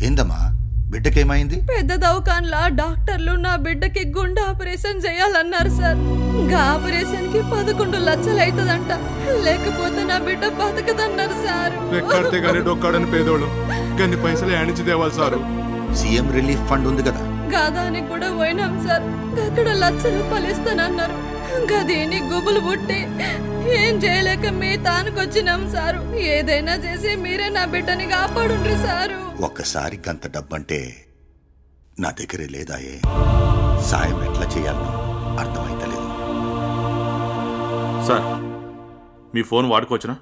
ఏందమ్మా, బిడ్డకేమైంది? పెద్ద దవాఖాన్లా డాక్టర్లు నా బిడ్డకి గుండె ఆపరేషన్ చేయాలన్నారు సార్. ఆపరేషన్ కి 11 లక్షలు అవుతుందంట, లేకపోతే నా బిడ్డ బతకదన్నారు సార్. రెక్కాడితే గానీ డొక్కాడని పేదోళ్ళు కానీ పైసలు యానించి తేవాలి సారు. సీఎం రిలీఫ్ ఫండ్ ఉంది కదా, గదానికి కూడా పోయినాం సార్. అక్కడ 1 లక్ష రూపాయలు ఇస్తానన్నారు. గదేని గుబులు పుట్టి ఏం చేయలేక మీ తానుకొచ్చినాం సారు. ఏదైనా చేసి మీరే నా బిడ్డని కాపాడుండ్రి సారు. ఒక్కసారి గంత డబ్బంటే నా దగ్గరే లేదాయే. సాయం ఎట్లా చేయాలనో అర్థమైతలేదు. సార్, మీ ఫోన్ వాడుకోవచ్చునా?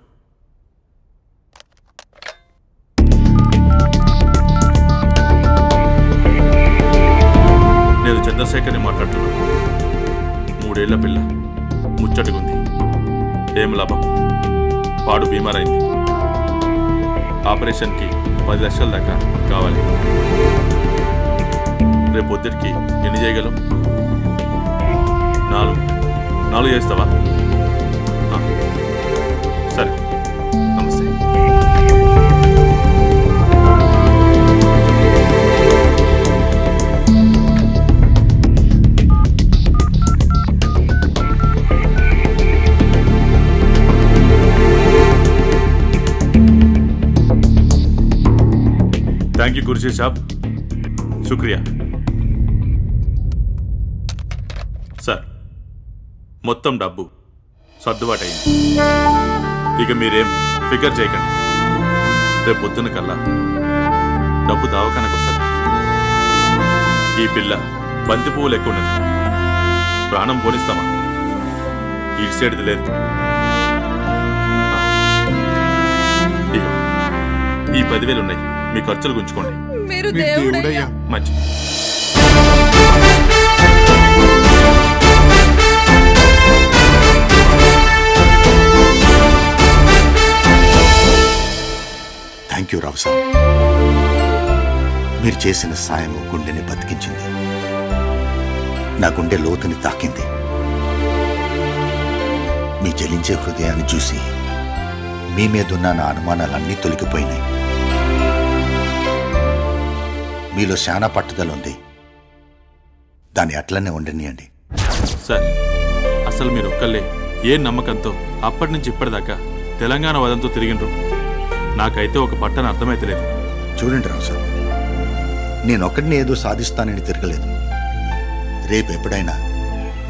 నేను చంద్రశేఖర్ని మాట్లాడుతున్నా. 3 ఏళ్ల పిల్ల, ముచ్చటగుంది. ఏం లాభం? పాడు బీమారైంది. ఆపరేషన్కి 10 లక్షల దాకా కావాలి. రేపు పొద్దుటికి ఎన్ని చేయగలం? 4 చేస్తావా? సరే, నమస్తే. థ్యాంక్ యూ కుర్షీ సాబ్, శుక్రియా. సార్, మొత్తం డబ్బు సర్దుబాటు అయింది. ఇక మీరేం ఫికర్ చేయకండి. రేపు పొద్దున కల్లా డబ్బు దవాఖానకు వస్తుంది. ఈ పిల్ల బంతి పువ్వు లెక్క ఉన్నది. ప్రాణం పోనిస్తామా? ఇటు సైడ్ది లేదు. ఇక ఈ 10,000 ఉన్నాయి, మీ ఖర్చులు గుంచుకోండి. మీరు దేవుడయ్యా. మంచి. Thank you Rao sir. మీరు చేసిన సాయం గుండెని బతికించింది. నా గుండె లోతుని తాకింది. మీ జలించే హృదయాన్ని చూసి మీ మీదున్న నా అనుమానాలన్నీ తొలగిపోయినాయి. మీలో శానా పట్టుదల ఉంది. దాన్ని అట్లనే ఉండనియండి. సార్, అసలు మీరు ఒక్కళ్ళే ఏ నమ్మకంతో అప్పటి నుంచి ఇప్పటిదాకా తెలంగాణ వదంతో తిరిగినరు? నాకైతే ఒక పట్టణ అర్థమైతలేదు. చూడండి రావు సార్, నేనొక్కడిని ఏదో సాధిస్తానని తిరగలేదు. రేపు ఎప్పుడైనా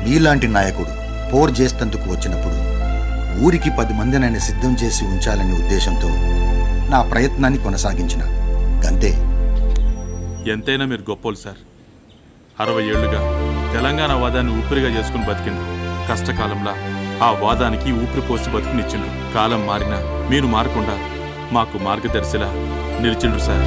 మీలాంటి నాయకుడు పోర్ చేస్తందుకు వచ్చినప్పుడు ఊరికి 10 మందినైనా సిద్ధం చేసి ఉంచాలనే ఉద్దేశంతో నా ప్రయత్నాన్ని కొనసాగించిన గంతే. ఎంతైనా మీరు గొప్పోలు సార్. 60 ఏళ్లుగా తెలంగాణ వాదాన్ని ఊపిరిగా చేసుకుని బతికిండ్రు. కష్టకాలంలో ఆ వాదానికి ఊపిరి పోసి బతుకునిచ్చిండ్రు. కాలం మారినా మీరు మారకుండా మాకు మార్గదర్శిలా నిలిచిండ్రు సార్.